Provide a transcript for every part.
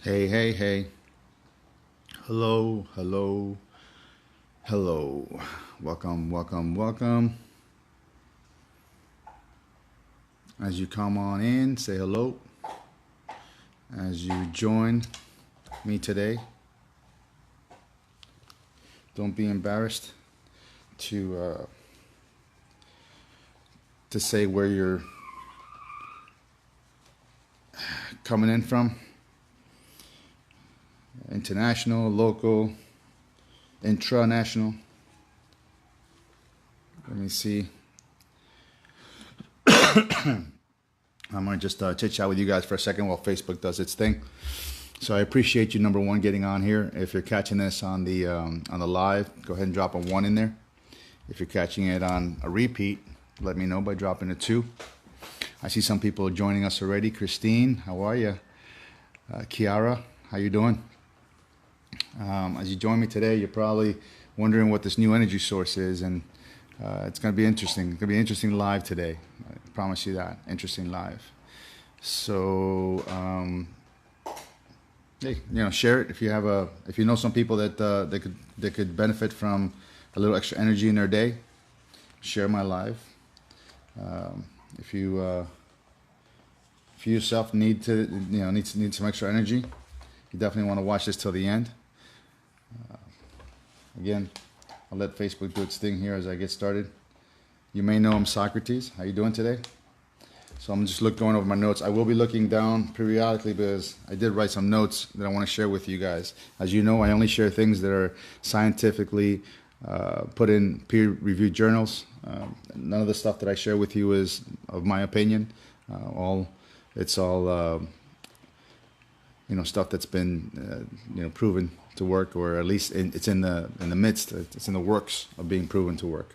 Hey, hey, hey. Hello, hello, hello. Welcome, welcome, welcome. As you come on in, say hello. As you join me today, don't be embarrassed to say where you're coming in from. International, local, intranational. Let me see. I'm going to just chit chat with you guys for a second while Facebook does its thing. So I appreciate you, number one, getting on here. If you're catching this on the live, go ahead and drop a 1 in there. If you're catching it on a repeat, let me know by dropping a 2. I see some people joining us already. Christine, how are you? Kiara, how you doing? As you join me today, you're probably wondering what this new energy source is, and it's going to be interesting. It's going to be an interesting live today. I promise you that. Interesting live. So, hey, share it if you have if you know some people that they could benefit from a little extra energy in their day. Share my live. If you yourself need some extra energy, you definitely want to watch this till the end. Again, I'll let Facebook do its thing here as I get started. You may know I'm Socrates. How you doing today? So I'm just going over my notes. I will be looking down periodically because I did write some notes that I want to share with you guys. As you know, I only share things that are scientifically put in peer-reviewed journals. None of the stuff that I share with you is of my opinion. It's all stuff that's been proven to work, or at least it's in the midst. It's in the works of being proven to work.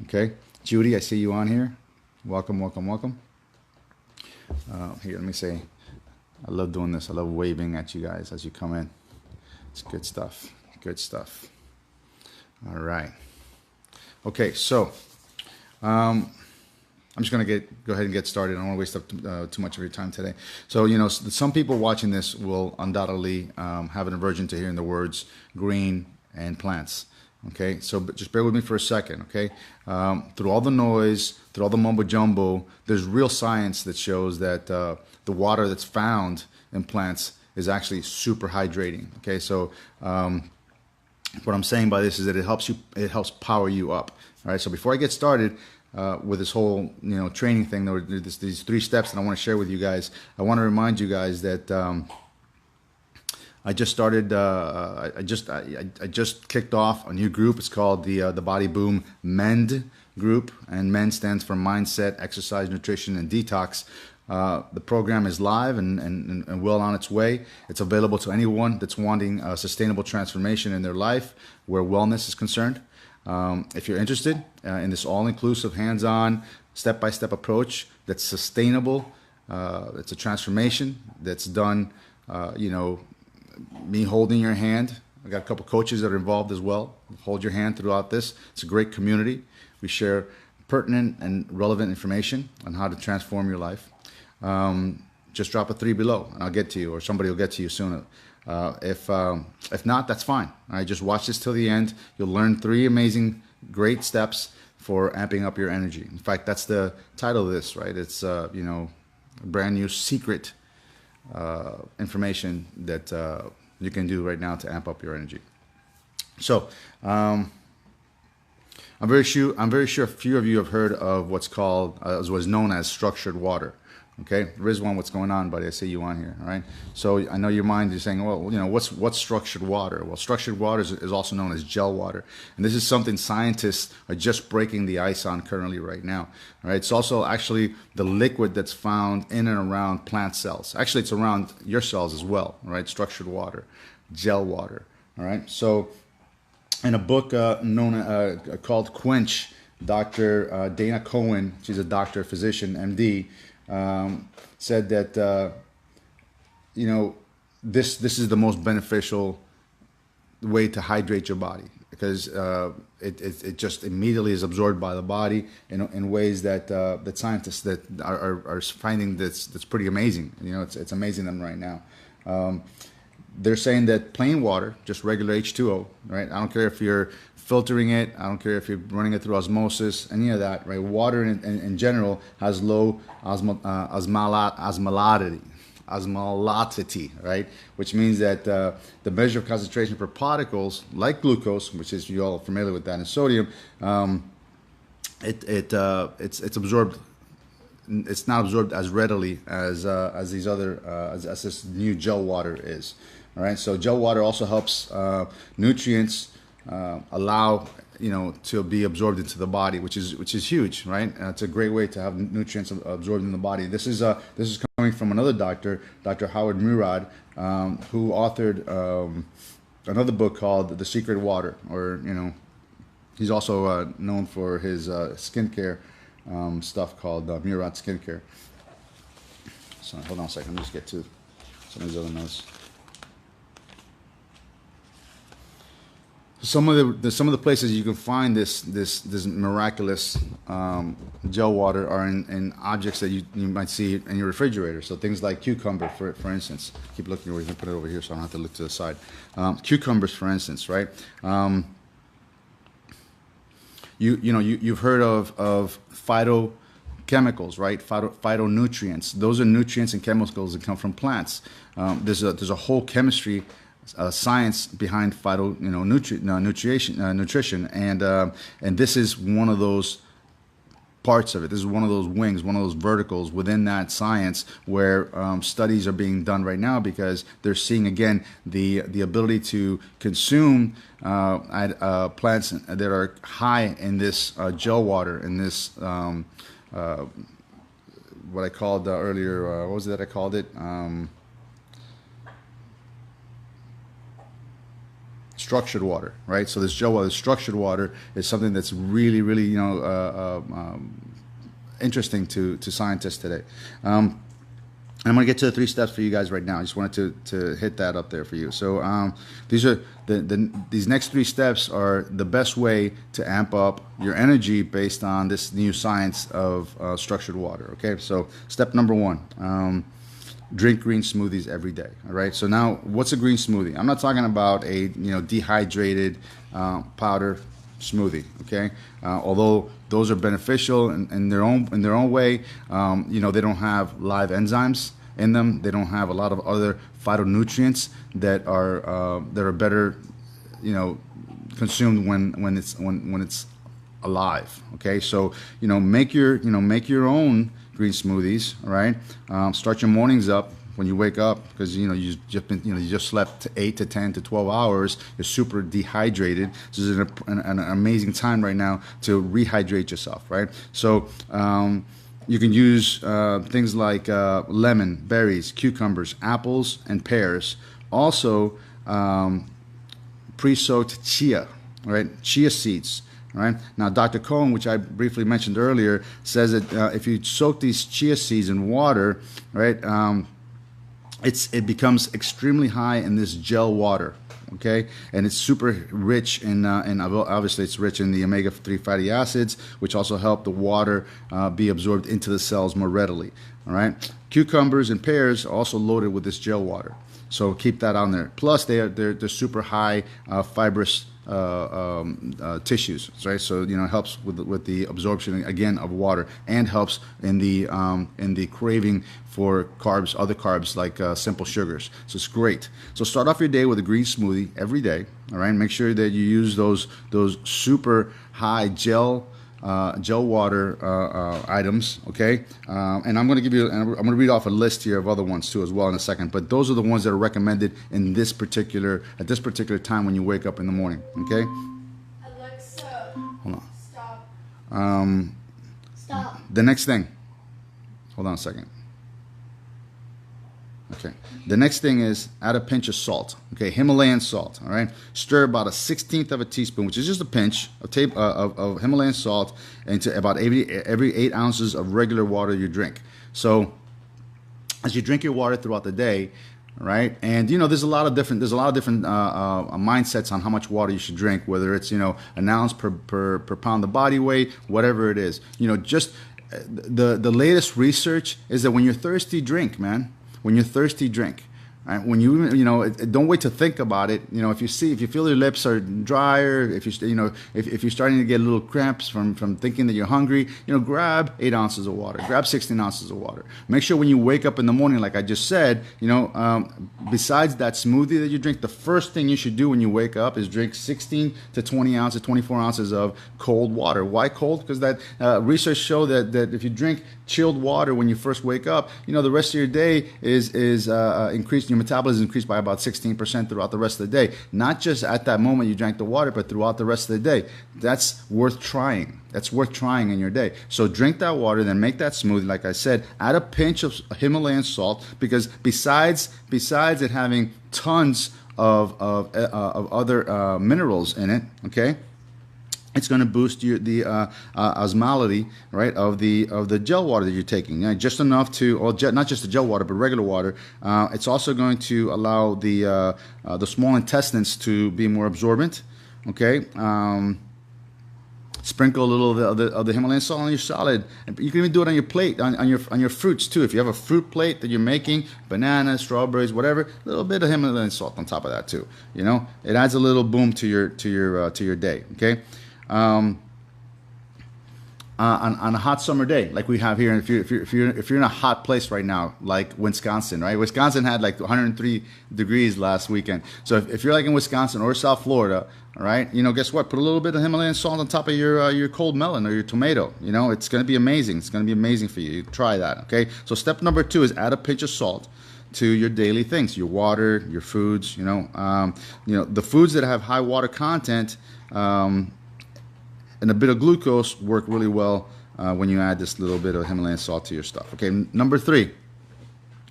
Okay, Judy, I see you on here. Welcome, welcome, welcome. Here, let me say, I love doing this. I love waving at you guys as you come in. It's good stuff. Good stuff. All right. Okay, so I'm just going to go ahead and get started. I don't want to waste up too much of your time today. So, some people watching this will undoubtedly have an aversion to hearing the words green and plants. Okay, so just bear with me for a second, okay? Through all the noise, through all the mumbo-jumbo, there's real science that shows that the water that's found in plants is actually super hydrating, okay? So what I'm saying by this is that it helps power you up, all right? So before I get started with this whole, training thing, there's these 3 steps that I want to share with you guys. I want to remind you guys that I just started. I just kicked off a new group. It's called the BodyBOOM MEND group, and MEND stands for Mindset, Exercise, Nutrition, and Detox. The program is live and well on its way. It's available to anyone that's wanting a sustainable transformation in their life where wellness is concerned. If you're interested in this all-inclusive, hands-on, step-by-step approach that's sustainable, it's a transformation that's done, me holding your hand. I got a couple coaches that are involved as well. Hold your hand throughout this. It's a great community. We share pertinent and relevant information on how to transform your life. Just drop a 3 below and I'll get to you, or somebody will get to you sooner. If not, that's fine. All right, just watch this till the end. You'll learn 3 amazing, great steps for amping up your energy. In fact, that's the title of this, right? It's a brand new secret information that you can do right now to amp up your energy. So I'm very sure a few of you have heard of what's called what's known as structured water. Okay, Rizwan, what's going on, buddy? I see you on here. All right. So I know your mind is saying, well, what's structured water? Well, structured water is also known as gel water, and this is something scientists are just breaking the ice on currently right now. All right. It's also actually the liquid that's found in and around plant cells. Actually, it's around your cells as well. All right. Structured water, gel water. All right. So in a book called Quench, Dr. Dana Cohen, she's a doctor, physician, MD. Said that this is the most beneficial way to hydrate your body, because it just immediately is absorbed by the body in ways that that scientists that are finding that's pretty amazing. It's amazing them right now. they're saying that plain water, just regular H2O, right? I don't care if you're filtering it. I don't care if you're running it through osmosis, any of that, right? Water in general has low osmolality, right? Which means that the measure of concentration per particles, like glucose, which is you all are familiar with that, and sodium, it's absorbed. It's not absorbed as readily as these other as this new gel water is. All right, so gel water also helps nutrients allow to be absorbed into the body, which is huge, right? It's a great way to have nutrients absorbed in the body. This is coming from another doctor, Dr. Howard Murad, who authored another book called The Secret Water, or he's also known for his skincare stuff called Murad Skincare. So hold on a second, let me just get to some of these other notes. Some of the places you can find this miraculous gel water are in objects that you might see in your refrigerator. So things like cucumber, for instance. Keep looking, we're going to put it over here so I don't have to look to the side. Cucumbers, for instance, right? You've heard of phytochemicals, right? Phytonutrients. Those are nutrients and chemicals that come from plants. There's a whole chemistry, science behind nutrition, and this is one of those parts of it. This is one of those wings, one of those verticals within that science where studies are being done right now, because they're seeing again the ability to consume plants that are high in this gel water, in this what I called earlier. What was it that I called it? Structured water, right? So this gel water, structured water, is something that's really, really, interesting to scientists today. I'm going to get to the 3 steps for you guys right now. I just wanted to hit that up there for you. So these are these next 3 steps are the best way to amp up your energy based on this new science of structured water. Okay, so step number 1. Drink green smoothies every day. All right. So now, what's a green smoothie? I'm not talking about a dehydrated powder smoothie. Okay. Although those are beneficial in their own way, they don't have live enzymes in them. They don't have a lot of other phytonutrients that are better, consumed when it's alive. Okay. So make your own green smoothies, all right? Start your mornings up when you wake up, because you just slept 8 to 10 to 12 hours. You're super dehydrated. This is an amazing time right now to rehydrate yourself, right? So you can use things like lemon, berries, cucumbers, apples, and pears. Also, pre-soaked chia, right? Chia seeds. Right now, Dr. Cohen, which I briefly mentioned earlier, says that if you soak these chia seeds in water, right, it becomes extremely high in this gel water. Okay, and it's super rich in obviously it's rich in the omega-3 fatty acids, which also help the water be absorbed into the cells more readily. All right, cucumbers and pears are also loaded with this gel water, so keep that on there. Plus, they're super high fibrous tissues, right? So it helps with the absorption again of water, and helps in the craving for carbs, other carbs like simple sugars. So it's great. So start off your day with a green smoothie every day. All right. Make sure that you use those super high gel water items, okay? And I'm going to read off a list here of other ones too as well in a second. But those are the ones that are recommended at this particular time when you wake up in the morning, okay? Alexa, hold on. Stop. Stop. The next thing. Hold on a second. Okay. The next thing is add a pinch of salt. Okay, Himalayan salt. All right. Stir about a 1/16 of a teaspoon, which is just a pinch of Himalayan salt, into about every 8 ounces of regular water you drink. So, as you drink your water throughout the day, right? And there's a lot of different mindsets on how much water you should drink. Whether it's an ounce per pound of body weight, whatever it is. Just the latest research is that when you're thirsty, drink, man. When you're thirsty, drink. Right? When don't wait to think about it. If you feel your lips are drier, if you're starting to get little cramps from thinking that you're hungry, grab 8 ounces of water, grab 16 ounces of water. Make sure when you wake up in the morning, like I just said, besides that smoothie that you drink, the first thing you should do when you wake up is drink 16 to 20 ounces, 24 ounces of cold water. Why cold? Because that research show that if you drink chilled water when you first wake up, the rest of your day is increased. Your metabolism is increased by about 16% throughout the rest of the day. Not just at that moment you drank the water, but throughout the rest of the day. That's worth trying. That's worth trying in your day. So drink that water, then make that smoothie. Like I said, add a pinch of Himalayan salt, because besides it having tons of other minerals in it, okay, it's going to boost the osmolality, right, of the gel water that you're taking. Just enough to, not just the gel water, but regular water. It's also going to allow the small intestines to be more absorbent. Okay. Sprinkle a little of the Himalayan salt on your salad. You can even do it on your plate, on your fruits too. If you have a fruit plate that you're making, bananas, strawberries, whatever, a little bit of Himalayan salt on top of that too. It adds a little boom to your day. Okay. On a hot summer day like we have here, if you're in a hot place right now, like Wisconsin, right? Wisconsin had like 103 degrees last weekend. So if you're like in Wisconsin or South Florida, all right, guess what? Put a little bit of Himalayan salt on top of your cold melon or your tomato. It's going to be amazing. It's going to be amazing for you. Try that, okay? So step number 2 is add a pinch of salt to your daily things, your water, your foods. The foods that have high water content. And a bit of glucose work really well when you add this little bit of Himalayan salt to your stuff. Okay, number 3.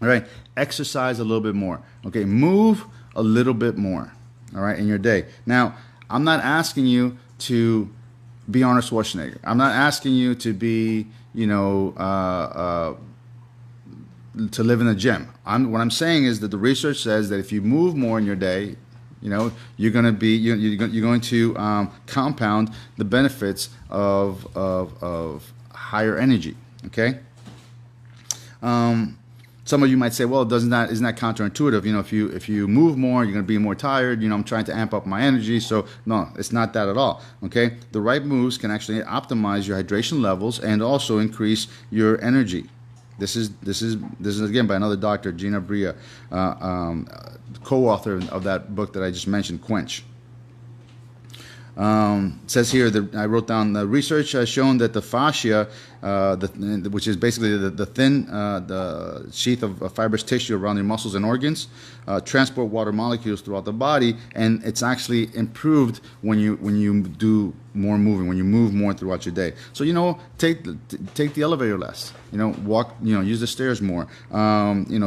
All right, exercise a little bit more. Okay, move a little bit more. All right, in your day. Now, I'm not asking you to be Arnold Schwarzenegger. I'm not asking you to be, to live in the gym. What I'm saying is that the research says that if you move more in your day, you're going to compound the benefits of higher energy. Okay. Some of you might say, well, isn't that counterintuitive? If you move more, you're going to be more tired. I'm trying to amp up my energy. So no, it's not that at all. Okay. The right moves can actually optimize your hydration levels and also increase your energy. This is again by another doctor, Gina Bria, co-author of that book that I just mentioned, Quench. It says here that I wrote down the research has shown that the fascia, which is basically the thin the sheath of fibrous tissue around your muscles and organs, transport water molecules throughout the body, and it's actually improved when you do more moving, when you move more throughout your day. So take the elevator less. Walk. Use the stairs more.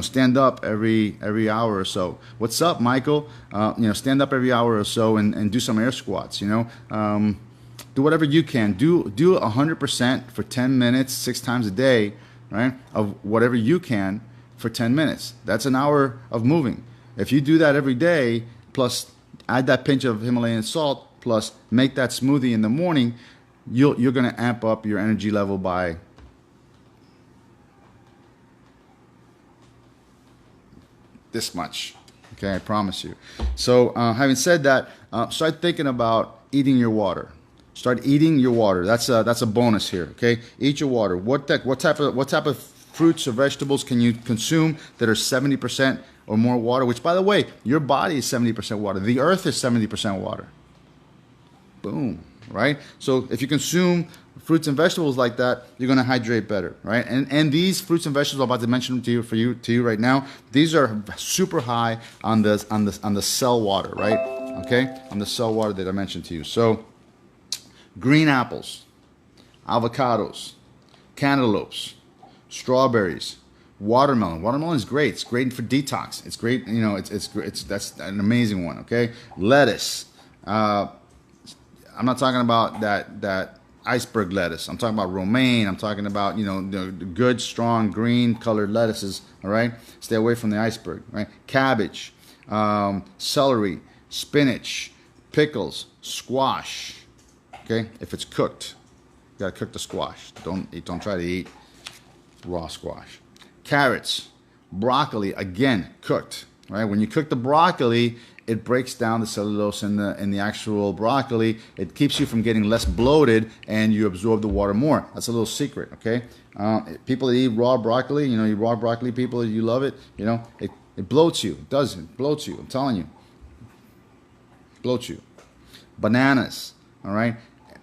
Stand up every hour or so. What's up, Michael? Stand up every hour or so and do some air squats. Do whatever you can. Do 100% for 10 minutes, 6 times a day, right? Of whatever you can for 10 minutes. That's an hour of moving. If you do that every day, plus add that pinch of Himalayan salt, plus make that smoothie in the morning, you're going to amp up your energy level by this much. Okay, I promise you. So having said that, start thinking about eating your water. Start eating your water. That's a bonus here. Okay, eat your water. What type of fruits or vegetables can you consume that are 70% or more water? Which, by the way, your body is 70% water. The earth is 70% water. Boom. Right. So if you consume fruits and vegetables like that, you're going to hydrate better, right? And these fruits and vegetables I'm about to mention to you right now, these are super high on the cell water, right? Okay, on the cell water that I mentioned to you. So green apples, avocados, cantaloupes, strawberries, watermelon. Watermelon is great. It's great for detox. It's great. That's an amazing one. Okay, lettuce. I'm not talking about that iceberg lettuce. I'm talking about romaine. I'm talking about the good, strong, green colored lettuces. All right, stay away from the iceberg. Right, cabbage, celery, spinach, pickles, squash. Okay, if it's cooked, you gotta cook the squash. Don't try to eat raw squash. Carrots, broccoli, again cooked. right? When you cook the broccoli, it breaks down the cellulose in the actual broccoli. It keeps you from getting less bloated, and you absorb the water more. That's a little secret, okay? People that eat raw broccoli, you know, you raw broccoli people, you love it, you know, it bloats you. It does. It bloats you. I'm telling you. It bloats you. Bananas, all right?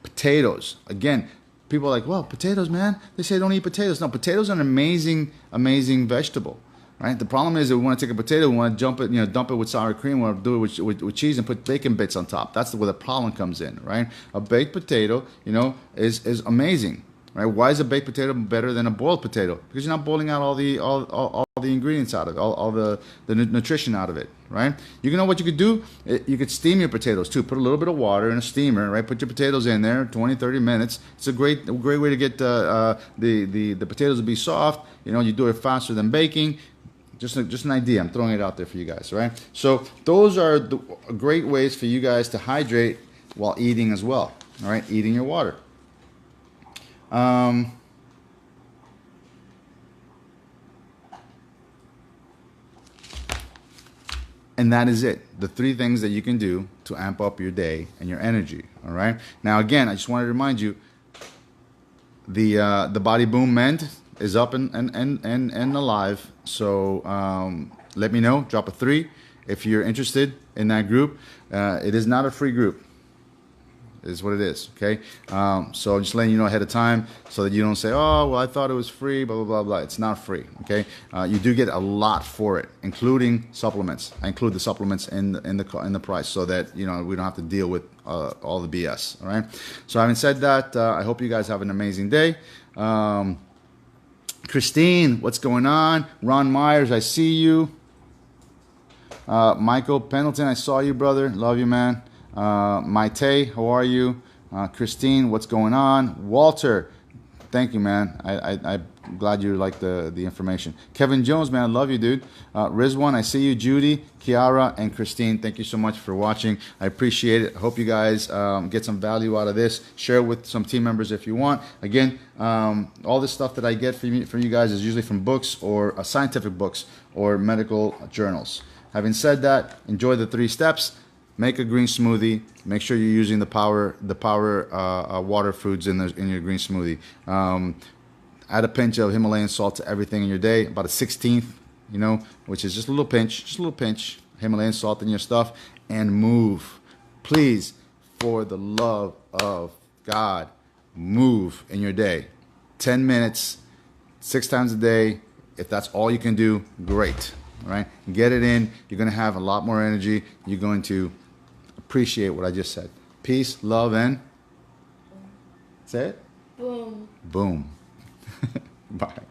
Potatoes. Again, people are like, well, potatoes, man. They say don't eat potatoes. No, potatoes are an amazing, amazing vegetable. Right? The problem is that we want to take a potato, we want to jump it, you know, dump it with sour cream, we want to do it with cheese and put bacon bits on top. That's where the problem comes in, right? A baked potato, you know, is amazing, right? Why is a baked potato better than a boiled potato? Because you're not boiling out all the ingredients out of it, all the nutrition out of it, right? You know what you could do? You could steam your potatoes too. Put a little bit of water in a steamer, right? Put your potatoes in there, 20, 30 minutes. It's a great way to get the potatoes to be soft. You know, you do it faster than baking. Just an idea. I'm throwing it out there for you guys, right? So those are great ways for you guys to hydrate while eating as well, all right? Eating your water. And that is it. The 3 things that you can do to amp up your day and your energy, all right? Now, again, I just wanted to remind you, the BodyBOOM Mend is up and alive. So let me know. Drop a 3 if you're interested in that group. It is not a free group. It is what it is. Okay. So I'm just letting you know ahead of time so that you don't say, oh, well, I thought it was free. Blah blah blah blah. It's not free. Okay. You do get a lot for it, including supplements. I include the supplements in the price so that you know we don't have to deal with all the BS. All right. So having said that, I hope you guys have an amazing day. Christine, what's going on? Ron Myers, I see you. Michael Pendleton, I saw you, brother. Love you, man. Maite, how are you? Christine, what's going on? Walter, thank you, man. I'm glad you like the information. Kevin Jones, man, I love you, dude. Rizwan, I see you. Judy, Kiara, and Christine, thank you so much for watching. I appreciate it. I hope you guys get some value out of this. Share it with some team members if you want. Again, all this stuff that I get from you guys is usually from books or scientific books or medical journals. Having said that, enjoy the 3 steps. Make a green smoothie. Make sure you're using the power water foods in your green smoothie. Add a pinch of Himalayan salt to everything in your day, about a 1/16, you know, which is just a little pinch, Himalayan salt in your stuff, and move. Please, for the love of God, move in your day. 10 minutes, 6 times a day. If that's all you can do, great. All right, get it in. You're going to have a lot more energy. You're going to appreciate what I just said. Peace, love, and say it. Boom. Boom. Bye.